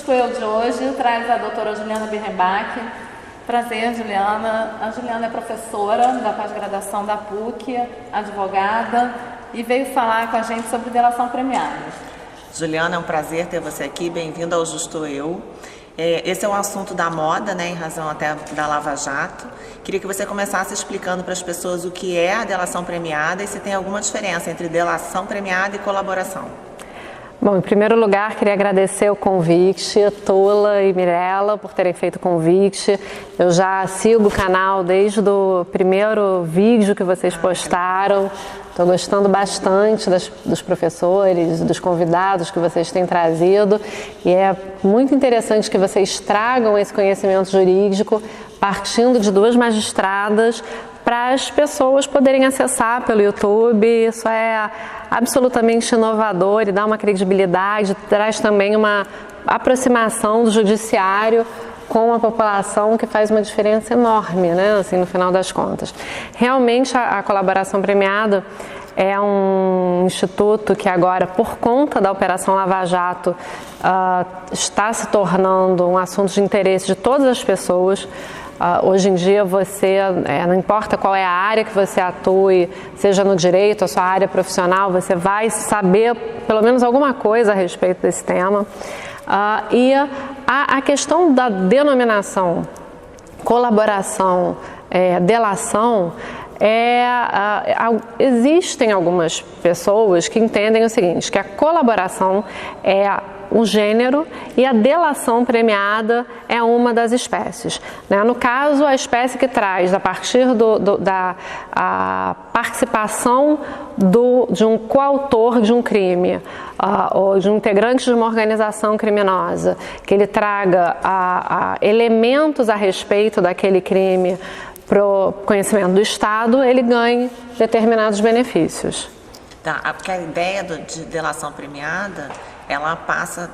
Justo Eu de hoje traz a doutora Juliana Birrenbach. Prazer, Juliana. A Juliana é professora da pós-graduação da PUC, advogada, e veio falar com a gente sobre delação premiada. Juliana, é um prazer ter você aqui. Bem-vinda ao Justo Eu. Esse é um assunto da moda, né, em razão até da Lava Jato. Queria que você começasse explicando para as pessoas o que é a delação premiada e se tem alguma diferença entre delação premiada e colaboração. Bom, em primeiro lugar, queria agradecer o convite, Tula e Mirella, por terem feito o convite. Eu já sigo o canal desde o primeiro vídeo que vocês postaram. Estou gostando bastante dos professores, dos convidados que vocês têm trazido. E é muito interessante que vocês tragam esse conhecimento jurídico partindo de duas magistradas para as pessoas poderem acessar pelo YouTube. Isso é absolutamente inovador e dá uma credibilidade, traz também uma aproximação do judiciário com a população, que faz uma diferença enorme, né? Assim, no final das contas. Realmente a colaboração premiada é um instituto que agora, por conta da Operação Lava Jato, está se tornando um assunto de interesse de todas as pessoas. Hoje em dia não importa qual é a área que você atue, seja no direito, a sua área profissional, você vai saber pelo menos alguma coisa a respeito desse tema. E a questão da denominação, colaboração, delação, existem algumas pessoas que entendem o seguinte, que a colaboração é um gênero e a delação premiada é uma das espécies, né? No caso, a espécie que traz, a partir da participação de um coautor de um crime ou de um integrante de uma organização criminosa, que ele traga elementos a respeito daquele crime para o conhecimento do Estado, ele ganhe determinados benefícios. Tá, porque a ideia de delação premiada, ela passa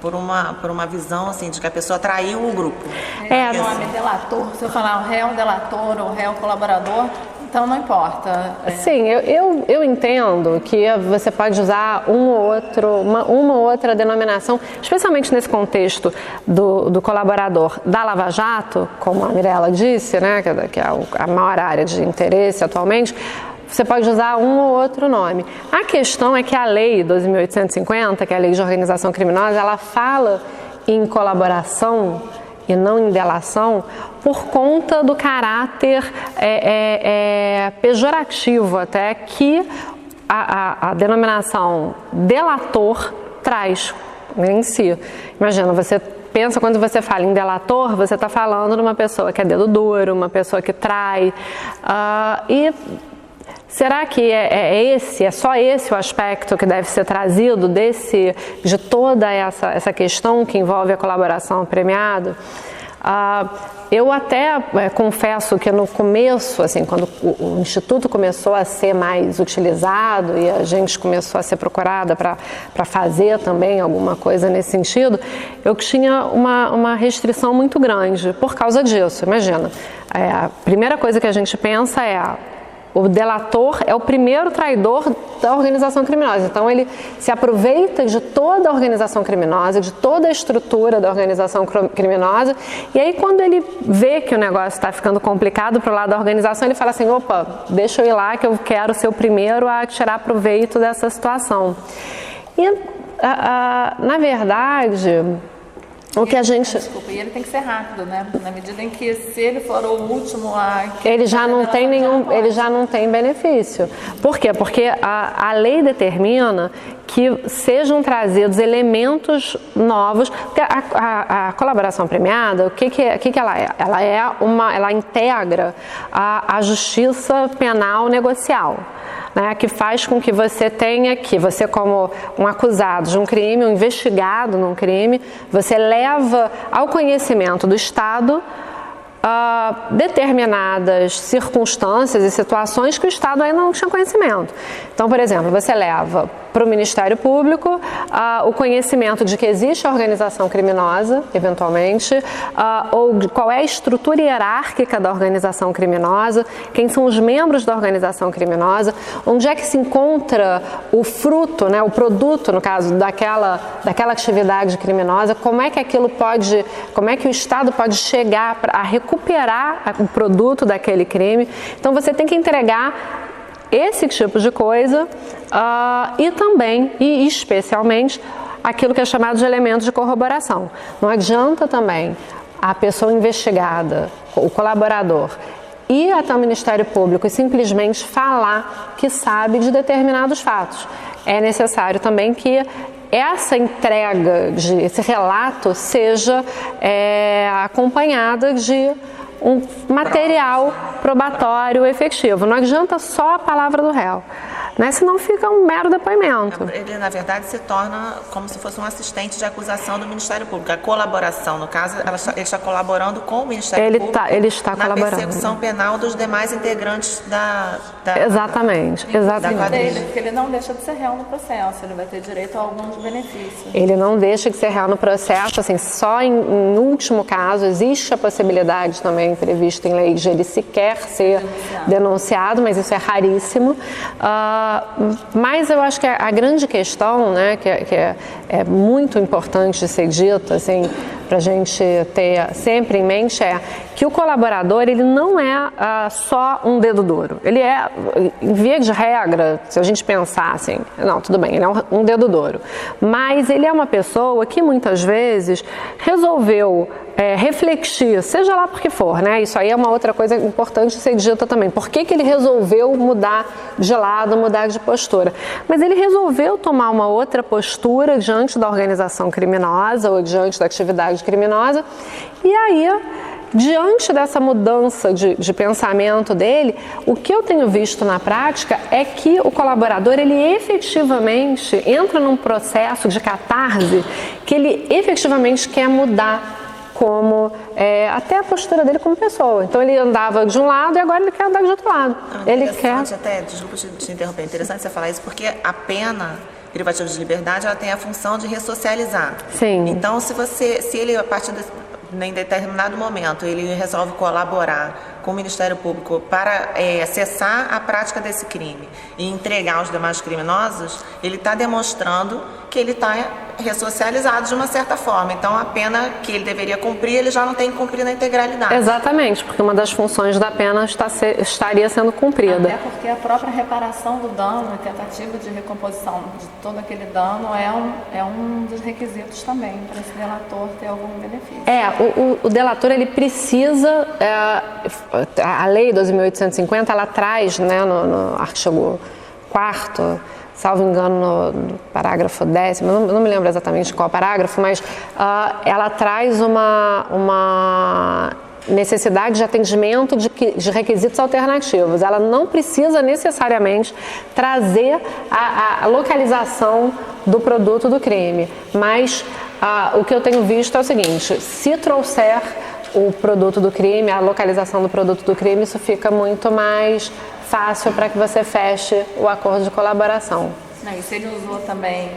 por uma visão assim, de que a pessoa traiu o grupo. O nome delator, se eu falar o réu delator ou réu colaborador, então não importa. Sim, eu entendo que você pode usar uma ou outra denominação, especialmente nesse contexto do colaborador da Lava Jato, como a Mirella disse, né, que é a maior área de interesse atualmente. Você pode usar um ou outro nome. A questão é que a lei 12.850, que é a lei de organização criminosa, ela fala em colaboração e não em delação por conta do caráter pejorativo até que a denominação delator traz em si. Imagina, você pensa, quando você fala em delator, você está falando de uma pessoa que é dedo duro, uma pessoa que trai, será que é só esse o aspecto que deve ser trazido de toda essa questão que envolve a colaboração premiada? Eu até confesso que no começo, assim, quando o Instituto começou a ser mais utilizado e a gente começou a ser procurada para fazer também alguma coisa nesse sentido, eu tinha uma restrição muito grande por causa disso. Imagina, a primeira coisa que a gente pensa o delator é o primeiro traidor da organização criminosa. Então, ele se aproveita de toda a organização criminosa, de toda a estrutura da organização criminosa, e aí quando ele vê que o negócio está ficando complicado para o lado da organização, ele fala assim, opa, deixa eu ir lá que eu quero ser o primeiro a tirar proveito dessa situação. E, na verdade, o que a gente... Desculpa, e ele tem que ser rápido, né? Na medida em que, se ele for o último ele já não tem benefício. Por quê? Porque a lei determina que sejam trazidos elementos novos. Porque a colaboração premiada, o que ela é? Ela integra a justiça penal negocial, né, que faz com que você como um acusado de um crime, um investigado num crime, você leva ao conhecimento do Estado determinadas circunstâncias e situações que o Estado ainda não tinha conhecimento. Então, por exemplo, você leva para o Ministério Público o conhecimento de que existe a organização criminosa, eventualmente, ou qual é a estrutura hierárquica da organização criminosa, quem são os membros da organização criminosa, onde é que se encontra o fruto, né, o produto, no caso, daquela atividade criminosa, como é que o Estado pode chegar a recuperar o produto daquele crime. Então você tem que entregar esse tipo de coisa e também, e especialmente, aquilo que é chamado de elementos de corroboração. Não adianta também a pessoa investigada, o colaborador, ir até o Ministério Público e simplesmente falar que sabe de determinados fatos. É necessário também que essa entrega, esse relato, seja acompanhada de um material probatório efetivo. Não adianta só a palavra do réu, né? Senão fica um mero depoimento. Ele, na verdade, se torna como se fosse um assistente de acusação do Ministério Público. A colaboração, no caso, ele está colaborando com o Ministério Público ele está na colaborando. persecução penal dos demais integrantes da exatamente. Porque ele não deixa de ser réu no processo, ele vai ter direito a alguns benefícios. Ele não deixa de ser réu no processo, assim, só em último caso existe a possibilidade também prevista em lei de ele sequer ser denunciado, mas isso é raríssimo. Mas eu acho que a grande questão, né, que é muito importante de ser dita, assim, para a gente ter sempre em mente, é que o colaborador, ele não é só um dedo duro. Ele é, em via de regra, se a gente pensar assim, não, tudo bem, ele é um dedo duro. Mas ele é uma pessoa que muitas vezes resolveu refletir, seja lá por que for, né? Isso aí é uma outra coisa importante de ser dita também. Por que ele resolveu mudar de lado, mudar de postura? Mas ele resolveu tomar uma outra postura diante da organização criminosa ou diante da atividade criminosa. E aí, diante dessa mudança de pensamento dele, o que eu tenho visto na prática é que o colaborador, ele efetivamente entra num processo de catarse que ele efetivamente quer mudar como até a postura dele como pessoa. Então ele andava de um lado e agora ele quer andar de outro lado. Ele quer... Até, desculpa te interromper, é interessante você falar isso porque a pena privativa de liberdade ela tem a função de ressocializar. Sim. Então se ele a partir em determinado momento ele resolve colaborar com o Ministério Público para cessar a prática desse crime e entregar aos demais criminosos, ele está demonstrando que ele está ressocializado de uma certa forma. Então a pena que ele deveria cumprir, ele já não tem que cumprir na integralidade. Exatamente, porque uma das funções da pena estaria sendo cumprida. Até porque a própria reparação do dano e tentativa de recomposição de todo aquele dano é um dos requisitos também para esse delator ter algum benefício. O delator, ele precisa... a lei 12.850, ela traz, né, no artigo 4º, salvo engano no parágrafo 10º, não me lembro exatamente qual parágrafo, mas ela traz uma necessidade de atendimento de requisitos alternativos. Ela não precisa necessariamente trazer a localização do produto do crime, mas o que eu tenho visto é o seguinte: se trouxer o produto do crime, a localização do produto do crime, isso fica muito mais fácil para que você feche o acordo de colaboração. E se ele usou também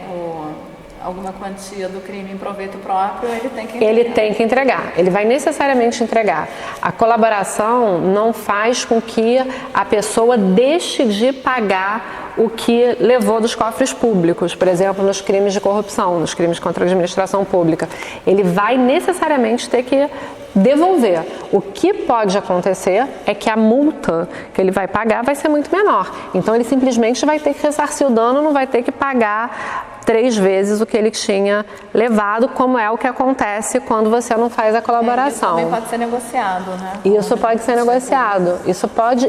alguma quantia do crime em proveito próprio, ele tem que entregar. Ele tem que entregar, ele vai necessariamente entregar. A colaboração não faz com que a pessoa deixe de pagar o que levou dos cofres públicos, por exemplo, nos crimes de corrupção, nos crimes contra a administração pública. Ele vai necessariamente ter que devolver. O que pode acontecer é que a multa que ele vai pagar vai ser muito menor. Então ele simplesmente vai ter que ressarcir o dano, não vai ter que pagar 3 vezes o que ele tinha levado, como é o que acontece quando você não faz a colaboração. Isso também pode ser negociado, né? Isso pode ser negociado.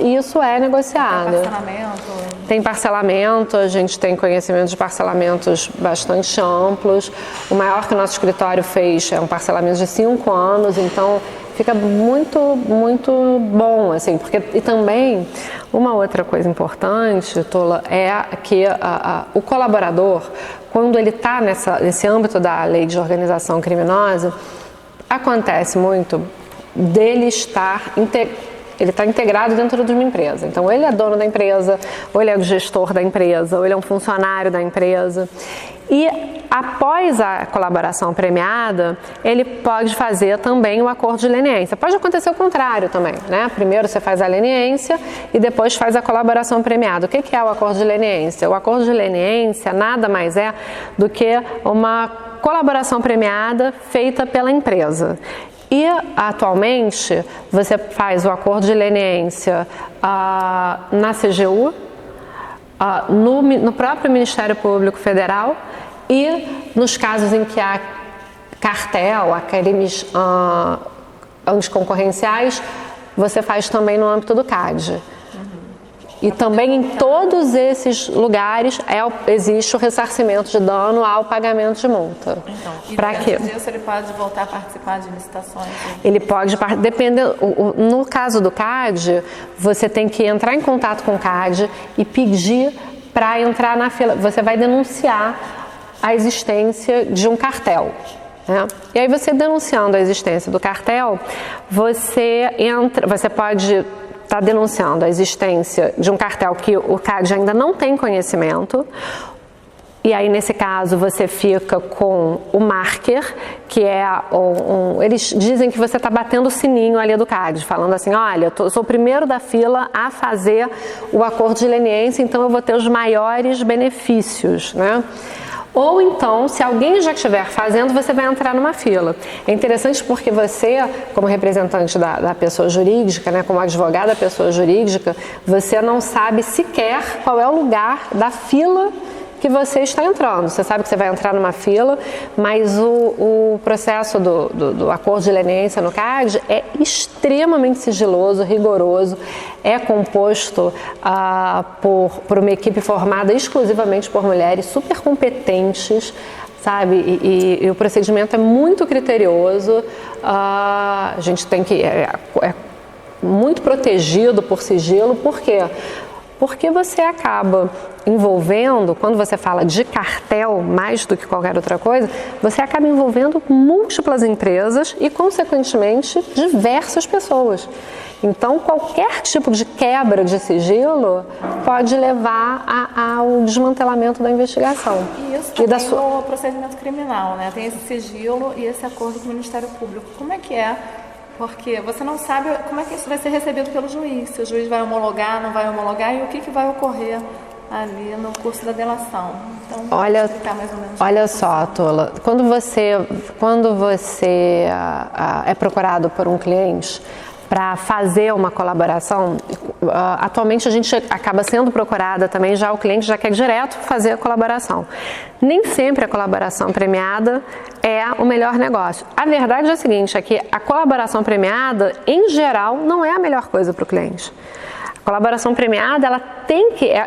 Isso é negociado. Tem parcelamento? Tem parcelamento, a gente tem conhecimento de parcelamentos bastante amplos. O maior que o nosso escritório fez é um parcelamento de 5 anos, então fica muito, muito bom, assim, porque e também uma outra coisa importante, Tola, é que o colaborador, quando ele está nesse âmbito da lei de organização criminosa, acontece muito dele estar ele está integrado dentro de uma empresa. Então, ou ele é dono da empresa, ou ele é o gestor da empresa, ou ele é um funcionário da empresa. E após a colaboração premiada, ele pode fazer também o acordo de leniência. Pode acontecer o contrário também, né? Primeiro você faz a leniência e depois faz a colaboração premiada. O que é o acordo de leniência? O acordo de leniência nada mais é do que uma colaboração premiada feita pela empresa. E, atualmente, você faz o acordo de leniência na CGU, no próprio Ministério Público Federal e nos casos em que há cartel, há crimes anticoncorrenciais, você faz também no âmbito do CAD. E também em todos esses lugares existe o ressarcimento de dano ao pagamento de multa. Então, para quê? Disso ele pode voltar a participar de licitações? Ele pode, dependendo. No caso do CAD, você tem que entrar em contato com o CAD e pedir para entrar na fila. Você vai denunciar a existência de um cartel. Né? E aí você denunciando a existência do cartel, você pode está denunciando a existência de um cartel que o CAD ainda não tem conhecimento, e aí nesse caso você fica com o marker, que é eles dizem que você está batendo o sininho ali do CAD, falando assim, olha, eu sou o primeiro da fila a fazer o acordo de leniência, então eu vou ter os maiores benefícios, né? Ou então, se alguém já estiver fazendo, você vai entrar numa fila. É interessante porque você, como representante da pessoa jurídica, né, como advogado da pessoa jurídica, você não sabe sequer qual é o lugar da fila que você está entrando. Você sabe que você vai entrar numa fila, mas o processo do acordo de leniência no CAD é extremamente sigiloso, rigoroso, é composto por uma equipe formada exclusivamente por mulheres super competentes, sabe? E o procedimento é muito criterioso, a gente tem que... é muito protegido por sigilo, por quê? Porque você acaba envolvendo, quando você fala de cartel mais do que qualquer outra coisa, você acaba envolvendo múltiplas empresas e, consequentemente, diversas pessoas. Então, qualquer tipo de quebra de sigilo pode levar ao desmantelamento da investigação. E isso também no procedimento criminal, né? Tem esse sigilo e esse acordo com o Ministério Público. Como é que é? Porque você não sabe como é que isso vai ser recebido pelo juiz, se o juiz vai homologar, não vai homologar e o que vai ocorrer ali no curso da delação. Então, olha só, Tola, quando você é procurado por um cliente para fazer uma colaboração, atualmente a gente acaba sendo procurada também, já o cliente já quer direto fazer a colaboração. Nem sempre a colaboração premiada é o melhor negócio. A verdade é a seguinte, é que a colaboração premiada, em geral, não é a melhor coisa para o cliente. A colaboração premiada, ela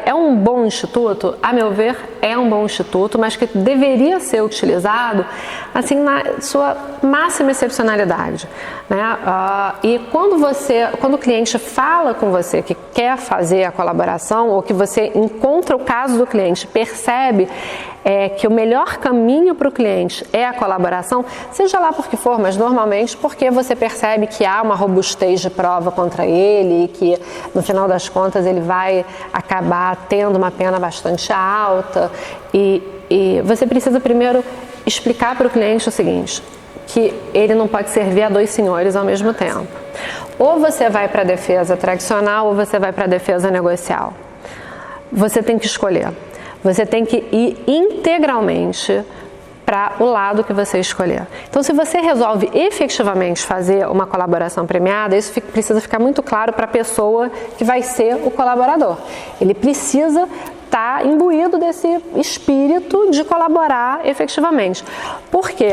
é um bom instituto, a meu ver, é um bom instituto, mas que deveria ser utilizado assim na sua máxima excepcionalidade, né? E quando o cliente fala com você que quer fazer a colaboração ou que você encontra o caso do cliente, percebe que o melhor caminho para o cliente é a colaboração, seja lá por que for, mas normalmente porque você percebe que há uma robustez de prova contra ele e que no final das contas ele vai acabar tendo uma pena bastante alta e você precisa primeiro explicar para o cliente o seguinte, que ele não pode servir a dois senhores ao mesmo tempo. Ou você vai para a defesa tradicional ou você vai para a defesa negocial. Você tem que escolher. Você tem que ir integralmente para o lado que você escolher. Então, se você resolve efetivamente fazer uma colaboração premiada, isso precisa ficar muito claro para a pessoa que vai ser o colaborador. Ele precisa estar imbuído desse espírito de colaborar efetivamente. Por quê?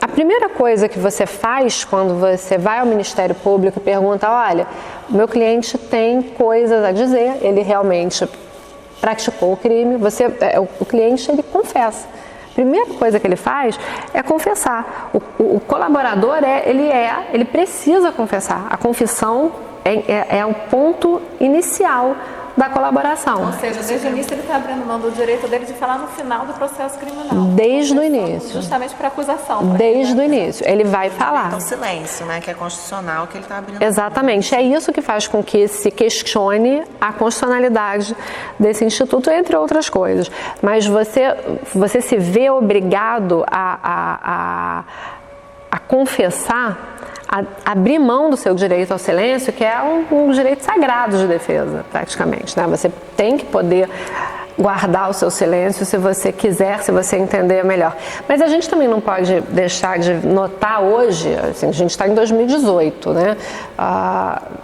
A primeira coisa que você faz quando você vai ao Ministério Público e pergunta, olha, o meu cliente tem coisas a dizer, ele realmente praticou o crime, o cliente ele confessa. A primeira coisa que ele faz é confessar. O colaborador ele precisa confessar. A confissão é o ponto inicial da colaboração. Ou seja, desde o início ele está abrindo mão do direito dele de falar no final do processo criminal. Desde o início. Justamente para acusação. Desde o início. Ele vai falar. Então, silêncio, né? Que é constitucional, que ele está abrindo. Exatamente. É isso que faz com que se questione a constitucionalidade desse instituto, entre outras coisas. Mas você se vê obrigado a confessar, a abrir mão do seu direito ao silêncio, que é um direito sagrado de defesa, praticamente, né? Você tem que poder guardar o seu silêncio se você quiser, se você entender melhor. Mas a gente também não pode deixar de notar hoje, assim, a gente está em 2018, né?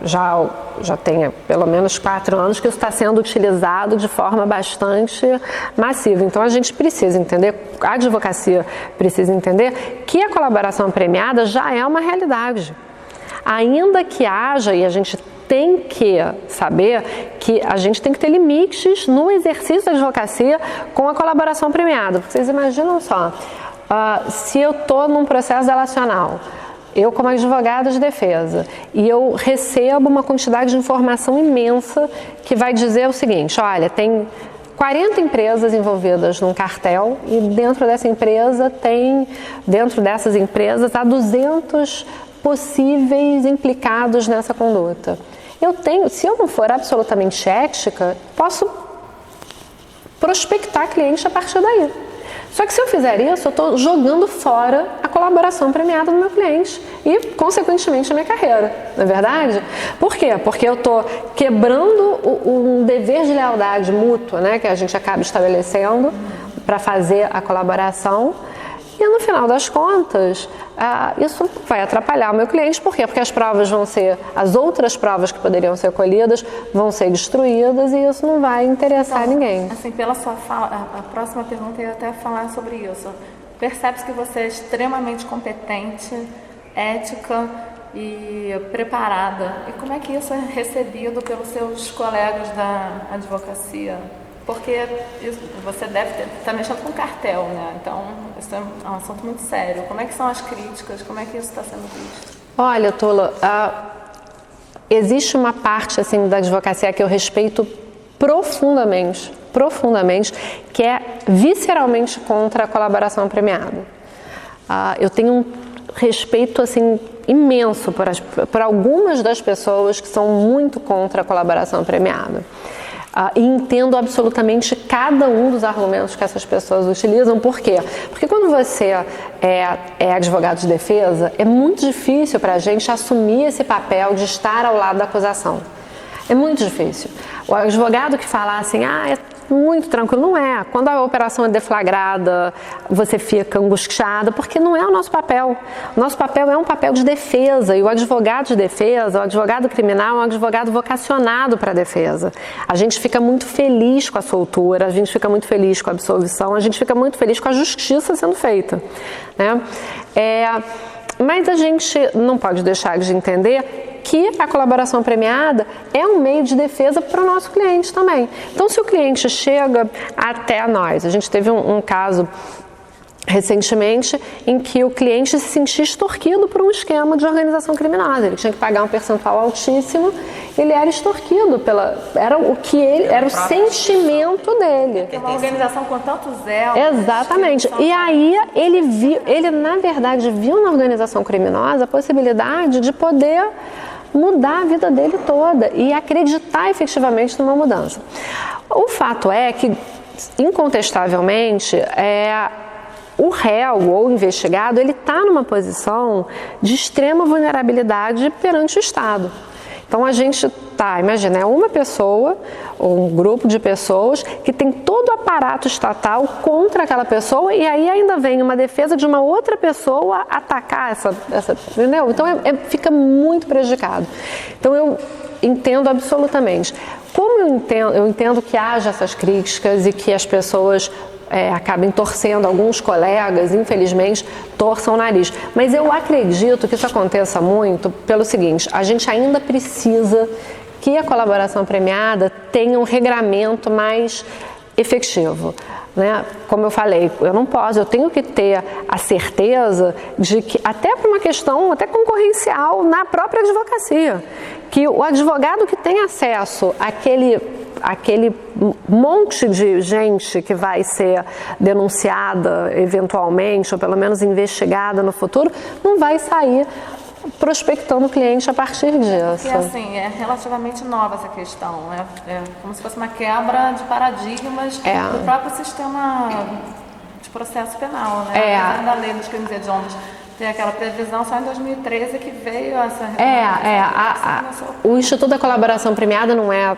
Já tem pelo menos 4 anos que isso está sendo utilizado de forma bastante massiva. Então a gente precisa entender, a advocacia precisa entender que a colaboração premiada já é uma realidade. Ainda que haja, e a gente tem que saber que a gente tem que ter limites no exercício da advocacia com a colaboração premiada. Porque vocês imaginam só, se eu estou num processo delacional, eu como advogada de defesa, e eu recebo uma quantidade de informação imensa que vai dizer o seguinte: olha, tem 40 empresas envolvidas num cartel e dentro dessas empresas há 200 possíveis implicados nessa conduta. Se eu não for absolutamente ética, posso prospectar cliente a partir daí. Só que se eu fizer isso, eu estou jogando fora a colaboração premiada do meu cliente e, consequentemente, a minha carreira, não é verdade? Por quê? Porque eu estou quebrando um dever de lealdade mútua, né, que a gente acaba estabelecendo para fazer a colaboração. E no final das contas, isso vai atrapalhar o meu cliente. Por quê? Porque as outras provas que poderiam ser colhidas vão ser destruídas e isso não vai interessar ninguém. Assim, pela sua fala, a próxima pergunta eu ia até falar sobre isso. Percebe-se que você é extremamente competente, ética e preparada. E como é que isso é recebido pelos seus colegas da advocacia? Porque você deve estar mexendo com cartel, né? Então, isso é um assunto muito sério. Como é que são as críticas? Como é que isso está sendo visto? Olha, Tola, existe uma parte assim, da advocacia que eu respeito profundamente, que é visceralmente contra a colaboração premiada. Eu tenho um respeito assim, imenso por algumas das pessoas que são muito contra a colaboração premiada. E entendo absolutamente cada um dos argumentos que essas pessoas utilizam. Por quê? Porque quando você é advogado de defesa, é muito difícil para a gente assumir esse papel de estar ao lado da acusação. É muito difícil. O advogado que fala assim, é muito tranquilo, não é. Quando a operação é deflagrada, você fica angustiado, porque não é o nosso papel. O nosso papel é um papel de defesa, e o advogado de defesa, o advogado criminal, é um advogado vocacionado para a defesa. A gente fica muito feliz com a soltura, a gente fica muito feliz com a absolvição, a gente fica muito feliz com a justiça sendo feita, né? Mas a gente não pode deixar de entender que a colaboração premiada é um meio de defesa para o nosso cliente também. Então, se o cliente chega até nós, a gente teve um caso recentemente em que o cliente se sentia extorquido por um esquema de organização criminosa. Ele tinha que pagar um percentual altíssimo, ele era extorquido era o sentimento dele. Uma organização com tanto zelo. Exatamente. E aí ele na verdade viu na organização criminosa a possibilidade de poder mudar a vida dele toda e acreditar efetivamente numa mudança. O fato é que, incontestavelmente, o réu ou o investigado, ele está numa posição de extrema vulnerabilidade perante o Estado. Então a gente imagina, é uma pessoa ou um grupo de pessoas que tem todo o aparato estatal contra aquela pessoa e aí ainda vem uma defesa de uma outra pessoa atacar essa entendeu? Então fica muito prejudicado. Então eu entendo absolutamente. Como eu entendo que haja essas críticas e que as pessoas acabem torcendo, alguns colegas, infelizmente, torçam o nariz. Mas eu acredito que isso aconteça muito pelo seguinte: a gente ainda precisa que a colaboração premiada tenha um regramento mais efetivo, né? Como eu falei, eu tenho que ter a certeza de que, até por uma questão até concorrencial na própria advocacia, que o advogado que tem acesso aquele monte de gente que vai ser denunciada eventualmente, ou pelo menos investigada no futuro, não vai sair prospectando o cliente a partir disso. E assim, é relativamente nova essa questão, é como se fosse uma quebra de paradigmas do próprio sistema de processo penal, né? Apesar da lei dos crimes hediondos tem aquela previsão só em 2013 que veio essa o Instituto da Colaboração Premiada não é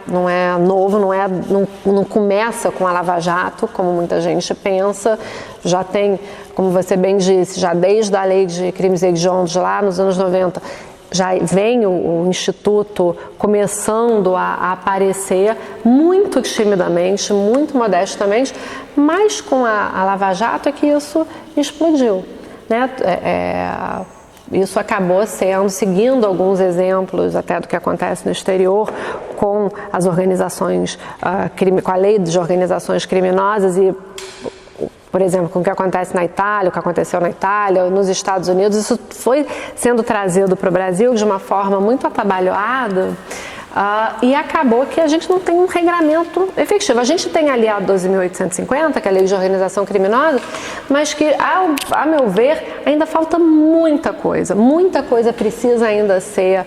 novo, não começa com a Lava Jato, como muita gente pensa. Já tem, como você bem disse, já desde a lei de crimes hediondos lá nos anos 90, já vem o Instituto começando a aparecer muito timidamente, muito modestamente, mas com a Lava Jato é que isso explodiu. Né? Isso acabou seguindo alguns exemplos até do que acontece no exterior com as organizações, com a lei de organizações criminosas e, por exemplo, com o que acontece na Itália, o que aconteceu na Itália, nos Estados Unidos. Isso foi sendo trazido para o Brasil de uma forma muito atabalhoada. E acabou que a gente não tem um regramento efetivo. A gente tem ali a 12.850, que é a lei de organização criminosa, mas que, a meu ver, ainda falta muita coisa. Muita coisa precisa ainda ser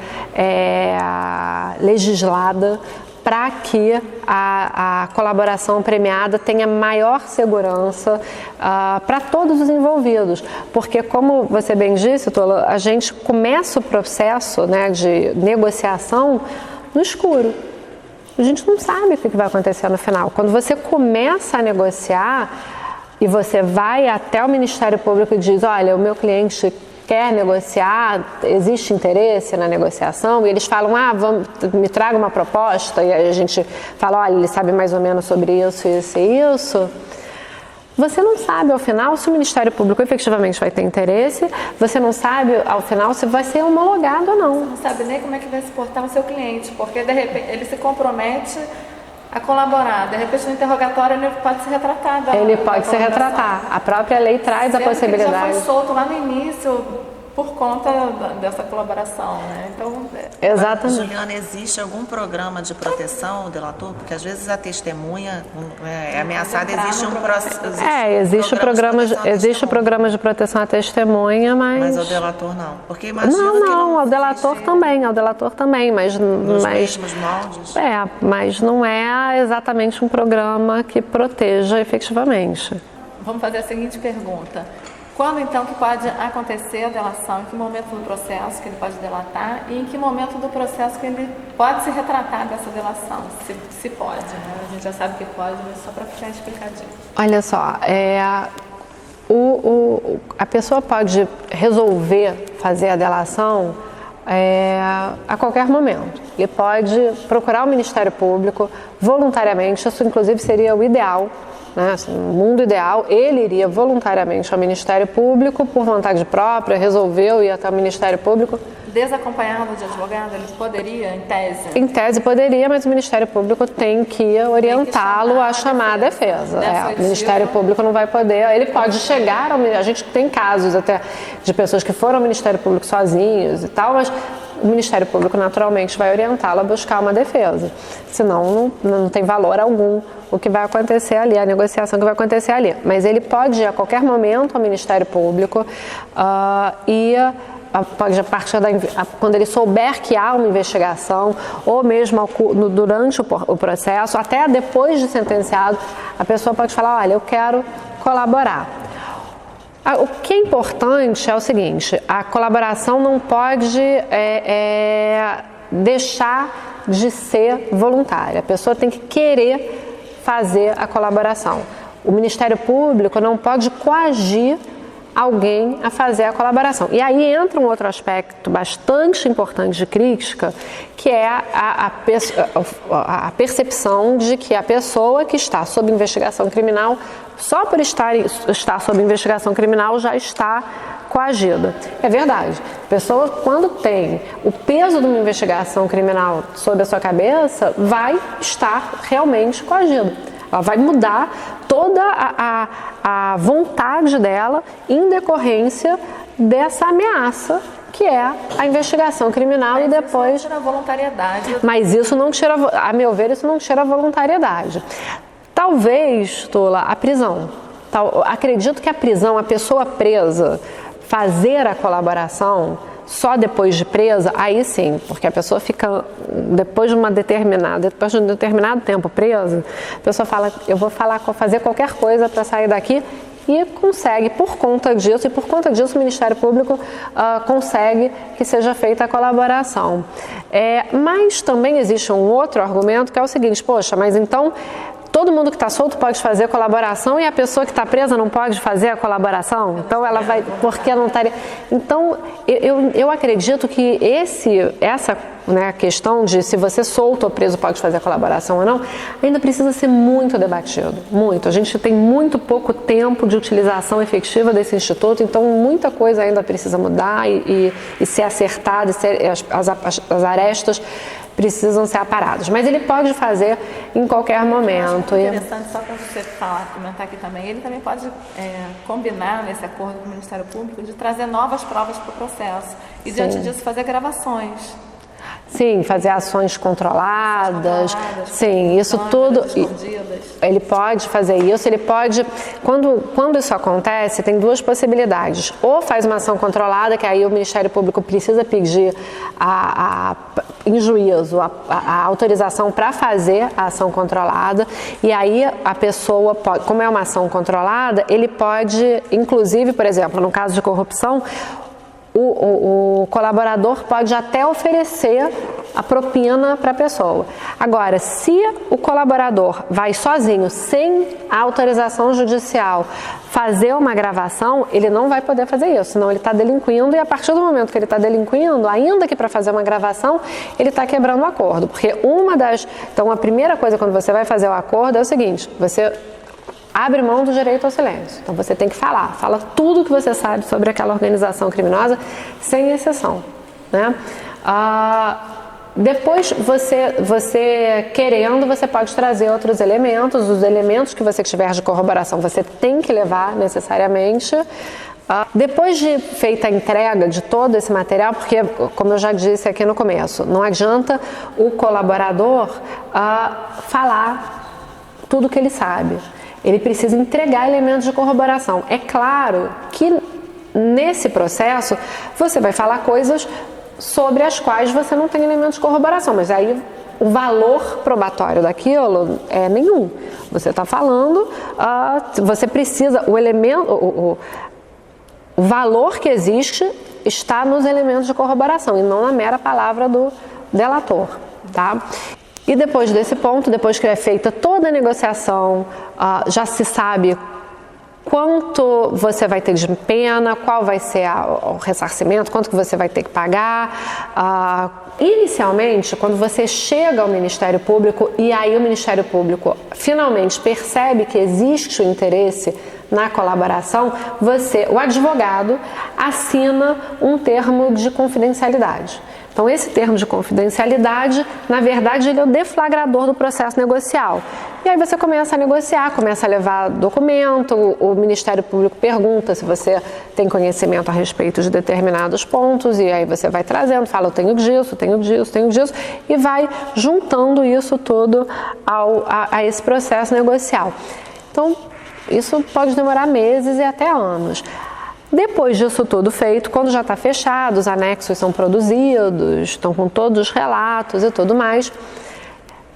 legislada para que a colaboração premiada tenha maior segurança para todos os envolvidos. Porque, como você bem disse, Tola, a gente começa o processo, né, de negociação no escuro. A gente não sabe o que vai acontecer no final. Quando você começa a negociar e você vai até o Ministério Público e diz, olha, o meu cliente quer negociar, existe interesse na negociação, e eles falam, me traga uma proposta, e aí a gente fala, olha, ele sabe mais ou menos sobre isso, isso e isso. Você não sabe, ao final, se o Ministério Público efetivamente vai ter interesse, você não sabe, ao final, se vai ser homologado ou não. Você não sabe nem como é que vai se portar o seu cliente, porque, de repente, ele se compromete a colaborar. De repente, no interrogatório, ele pode se retratar. Ele pode se retratar. A própria lei traz a possibilidade. Ele já foi solto lá no início por conta dessa colaboração, né? Então, exatamente. Juliana, existe algum programa de proteção ao delator? Porque às vezes a testemunha é ameaçada, existe um processo. Existe programa de proteção à testemunha, mas ao delator não. Porque imagina ao delator também, mas nos mesmos moldes. Mas não é exatamente um programa que proteja efetivamente. Vamos fazer a seguinte pergunta. Quando, então, que pode acontecer a delação? Em que momento do processo que ele pode delatar? E em que momento do processo que ele pode se retratar dessa delação? Se pode, né? A gente já sabe que pode, mas só para ficar explicadinho. Olha só, a pessoa pode resolver fazer a delação a qualquer momento. Ele pode procurar o Ministério Público voluntariamente, isso inclusive seria o ideal. Assim, no mundo ideal, ele iria voluntariamente ao Ministério Público, por vontade própria, resolveu ir até o Ministério Público. Desacompanhado de advogado, ele poderia, em tese? Em tese poderia, mas o Ministério Público tem que orientá-lo a chamar a defesa. O Ministério Público não vai poder, ele pode chegar ao... A gente tem casos até de pessoas que foram ao Ministério Público sozinhos e tal, mas o Ministério Público naturalmente vai orientá-lo a buscar uma defesa. Senão não tem valor algum o que vai acontecer ali, a negociação que vai acontecer ali. Mas ele pode ir a qualquer momento ao Ministério Público e pode, a partir quando ele souber que há uma investigação, ou mesmo durante o processo, até depois de sentenciado, a pessoa pode falar, olha, eu quero colaborar. O que é importante é o seguinte, a colaboração não pode deixar de ser voluntária. A pessoa tem que querer fazer a colaboração. O Ministério Público não pode coagir alguém a fazer a colaboração. E aí entra um outro aspecto bastante importante de crítica, que é a percepção de que a pessoa que está sob investigação criminal, só por estar sob investigação criminal, já está coagida. É verdade. A pessoa, quando tem o peso de uma investigação criminal sobre a sua cabeça, vai estar realmente coagida. Ela vai mudar toda a vontade dela em decorrência dessa ameaça que é a investigação criminal. Mas e depois... isso não tira a voluntariedade. Mas isso não tira, a meu ver, isso não tira a voluntariedade. Talvez, Tola, a prisão. Acredito que a prisão, a pessoa presa, fazer a colaboração só depois de presa, aí sim, porque a pessoa fica, depois de um determinado tempo presa, a pessoa fala, eu vou fazer qualquer coisa para sair daqui, e consegue, por conta disso, o Ministério Público consegue que seja feita a colaboração. Mas também existe um outro argumento que é o seguinte, poxa, mas então todo mundo que está solto pode fazer colaboração e a pessoa que está presa não pode fazer a colaboração? Então ela vai, porque não estaria... Então eu acredito que essa questão de se você solto ou preso pode fazer a colaboração ou não, ainda precisa ser muito debatido, muito. A gente tem muito pouco tempo de utilização efetiva desse instituto, então muita coisa ainda precisa mudar e ser acertada, as arestas precisam ser aparados, mas ele pode fazer em qualquer momento. Interessante, só para você comentar aqui também, ele também pode combinar nesse acordo com o Ministério Público de trazer novas provas para o processo e diante disso fazer gravações. Sim, fazer ações controladas, sim, isso tudo. Ele pode fazer isso, ele pode... Quando isso acontece, tem duas possibilidades. Ou faz uma ação controlada, que aí o Ministério Público precisa pedir em juízo a autorização para fazer a ação controlada, e aí a pessoa pode, como é uma ação controlada, ele pode, inclusive, por exemplo, no caso de corrupção, o colaborador pode até oferecer a propina para a pessoa. Agora, se o colaborador vai sozinho, sem a autorização judicial, fazer uma gravação, ele não vai poder fazer isso, senão ele está delinquindo, e a partir do momento que ele está delinquindo, ainda que para fazer uma gravação, ele está quebrando o acordo. Porque Então, a primeira coisa quando você vai fazer o acordo é o seguinte, você abre mão do direito ao silêncio. Então você tem que fala tudo que você sabe sobre aquela organização criminosa, sem exceção, né? Depois, você querendo, você pode trazer outros elementos, os elementos que você tiver de corroboração, você tem que levar necessariamente. Depois de feita a entrega de todo esse material, porque, como eu já disse aqui no começo, não adianta o colaborador falar tudo que ele sabe. Ele precisa entregar elementos de corroboração. É claro que nesse processo você vai falar coisas sobre as quais você não tem elementos de corroboração, mas aí o valor probatório daquilo é nenhum. Você está falando, você precisa, o valor que existe está nos elementos de corroboração e não na mera palavra do delator, tá? E depois desse ponto, depois que é feita toda a negociação, já se sabe quanto você vai ter de pena, qual vai ser o ressarcimento, quanto que você vai ter que pagar. Inicialmente, quando você chega ao Ministério Público e aí o Ministério Público finalmente percebe que existe o interesse na colaboração, o advogado assina um termo de confidencialidade. Então, esse termo de confidencialidade, na verdade, ele é o deflagrador do processo negocial. E aí você começa a negociar, começa a levar documento, o Ministério Público pergunta se você tem conhecimento a respeito de determinados pontos, e aí você vai trazendo, fala, eu tenho disso, e vai juntando isso tudo a esse processo negocial. Então, isso pode demorar meses e até anos. Depois disso tudo feito, quando já está fechado, os anexos são produzidos, estão com todos os relatos e tudo mais,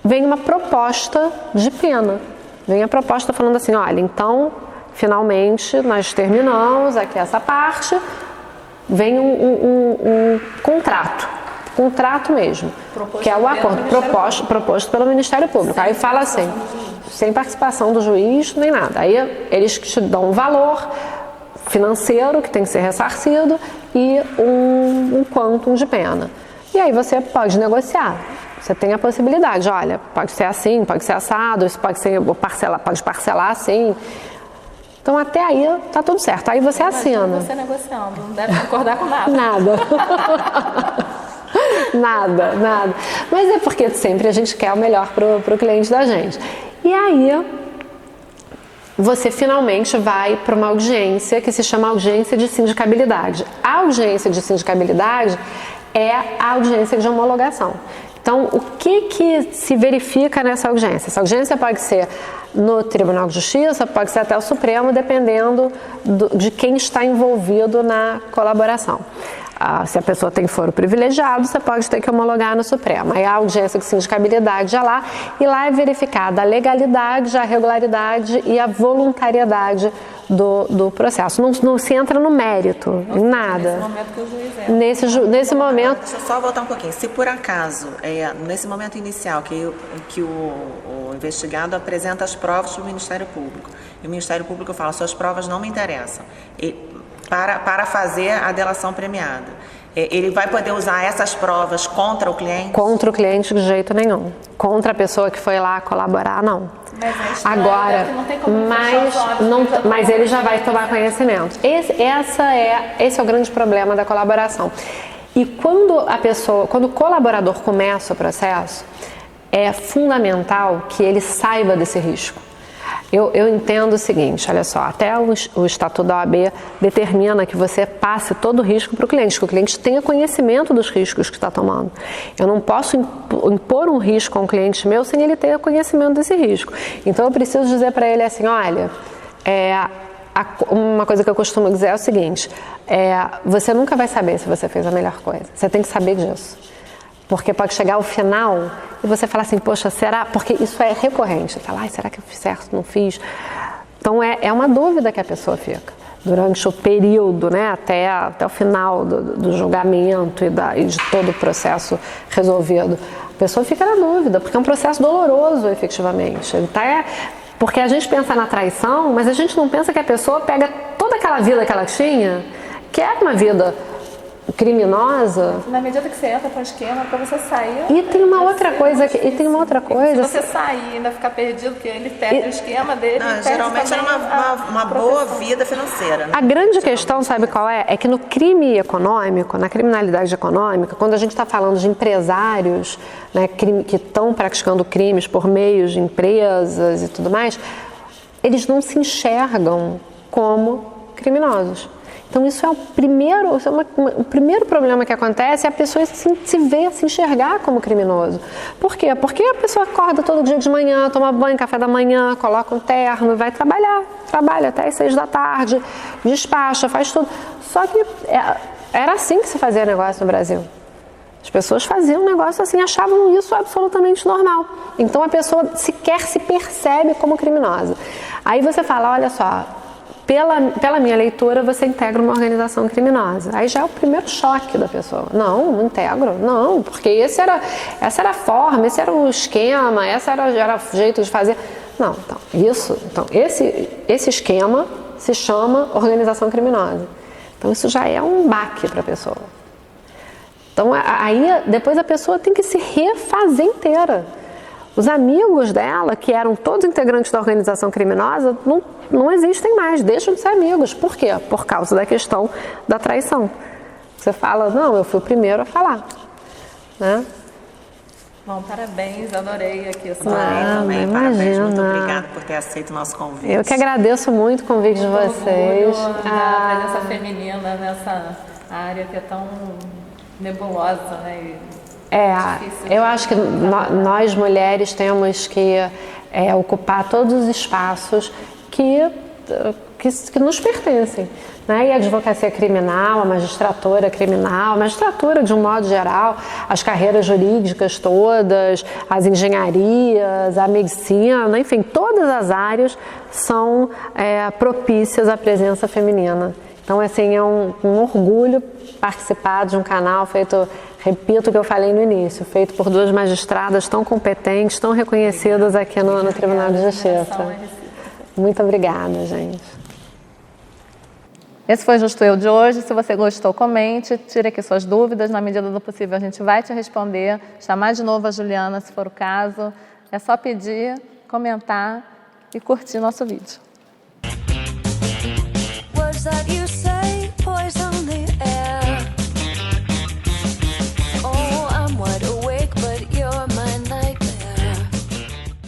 vem uma proposta de pena. Vem a proposta falando assim, olha, então, finalmente, nós terminamos aqui essa parte, vem um contrato mesmo, que é o acordo proposto pelo Ministério Público. Aí fala assim, sem participação do juiz, nem nada. Aí eles te dão um valor financeiro que tem que ser ressarcido e um quantum de pena. E aí você pode negociar. Você tem a possibilidade, olha, pode ser assim, pode ser assado, isso pode parcelar assim. Então até aí tá tudo certo. Aí você assina. Você negociando, não deve concordar com nada. Nada. Mas é porque sempre a gente quer o melhor pro cliente da gente. E aí você finalmente vai para uma audiência que se chama audiência de sindicabilidade. A audiência de sindicabilidade é a audiência de homologação. Então, o que se verifica nessa audiência? Essa audiência pode ser no Tribunal de Justiça, pode ser até o Supremo, dependendo de quem está envolvido na colaboração. Se a pessoa tem foro privilegiado, você pode ter que homologar no Supremo. Aí a audiência de sindicabilidade é lá, e lá é verificada a legalidade, a regularidade e a voluntariedade do processo. Não se entra no mérito, em nada. Nesse momento que o juiz Nesse momento... Deixa eu só voltar um pouquinho. Se por acaso, nesse momento inicial, que o investigado apresenta as provas para o Ministério Público, e o Ministério Público fala, suas provas não me interessam, para fazer a delação premiada, ele vai poder usar essas provas contra o cliente? Contra o cliente de jeito nenhum. Contra a pessoa que foi lá colaborar, não. Agora, mas ele já vai tomar conhecimento. Esse é o grande problema da colaboração. E quando o colaborador começa o processo, é fundamental que ele saiba desse risco. Eu entendo o seguinte, olha só, até o Estatuto da OAB determina que você passe todo o risco para o cliente, que o cliente tenha conhecimento dos riscos que está tomando. Eu não posso impor um risco a um cliente meu sem ele ter conhecimento desse risco. Então eu preciso dizer para ele assim, olha, uma coisa que eu costumo dizer é o seguinte, você nunca vai saber se você fez a melhor coisa, você tem que saber disso. Porque pode chegar ao final e você falar assim, poxa, será? Porque isso é recorrente. Fala, será que eu fiz certo, não fiz? Então é uma dúvida que a pessoa fica durante o período, né, até o final do julgamento e de todo o processo resolvido. A pessoa fica na dúvida, porque é um processo doloroso, efetivamente. Porque a gente pensa na traição, mas a gente não pensa que a pessoa pega toda aquela vida que ela tinha, que era uma vida criminosa. Na medida que você entra com o esquema, para você sair... E tem uma outra coisa. Se você sair e ainda ficar perdido, porque ele perde o esquema dele... geralmente era uma boa vida financeira. Né? A grande questão, sabe qual é? É que no crime econômico, na criminalidade econômica, quando a gente está falando de empresários, né, que estão praticando crimes por meio de empresas e tudo mais, eles não se enxergam como criminosos. Então isso é o primeiro problema que acontece, é a pessoa se enxergar como criminoso. Por quê? Porque a pessoa acorda todo dia de manhã, toma banho, café da manhã, coloca um terno e vai trabalhar. Trabalha até as 6 da tarde, despacha, faz tudo. Só que era assim que se fazia negócio no Brasil. As pessoas faziam um negócio assim, achavam isso absolutamente normal. Então a pessoa sequer se percebe como criminosa. Aí você fala, olha só... Pela minha leitura, você integra uma organização criminosa. Aí já é o primeiro choque da pessoa. Não integro. Não, porque essa era a forma, esse era o esquema, esse era o jeito de fazer. Não, então esse esquema se chama organização criminosa. Então isso já é um baque para a pessoa. Então aí depois a pessoa tem que se refazer inteira. Os amigos dela, que eram todos integrantes da organização criminosa, não existem mais, deixam de ser amigos. Por quê? Por causa da questão da traição. Você fala, não, eu fui o primeiro a falar. Né? Bom, parabéns, adorei aqui. Também, parabéns, muito obrigada por ter aceito o nosso convite. Eu que agradeço muito o convite de vocês. A presença feminina nessa área que é tão nebulosa, né? Eu acho que nós mulheres temos que ocupar todos os espaços que nos pertencem. Né? E a advocacia criminal, a magistratura criminal, a magistratura de um modo geral, as carreiras jurídicas todas, as engenharias, a medicina, enfim, todas as áreas são propícias à presença feminina. Então, assim, é um orgulho participar de um canal feito, repito o que eu falei no início, feito por 2 magistradas tão competentes, tão reconhecidas aqui no Tribunal de Justiça. Muito obrigada, gente. Esse foi o Justo Eu de hoje. Se você gostou, comente, tire aqui suas dúvidas. Na medida do possível, a gente vai te responder. Chamar de novo a Juliana, se for o caso. É só pedir, comentar e curtir nosso vídeo.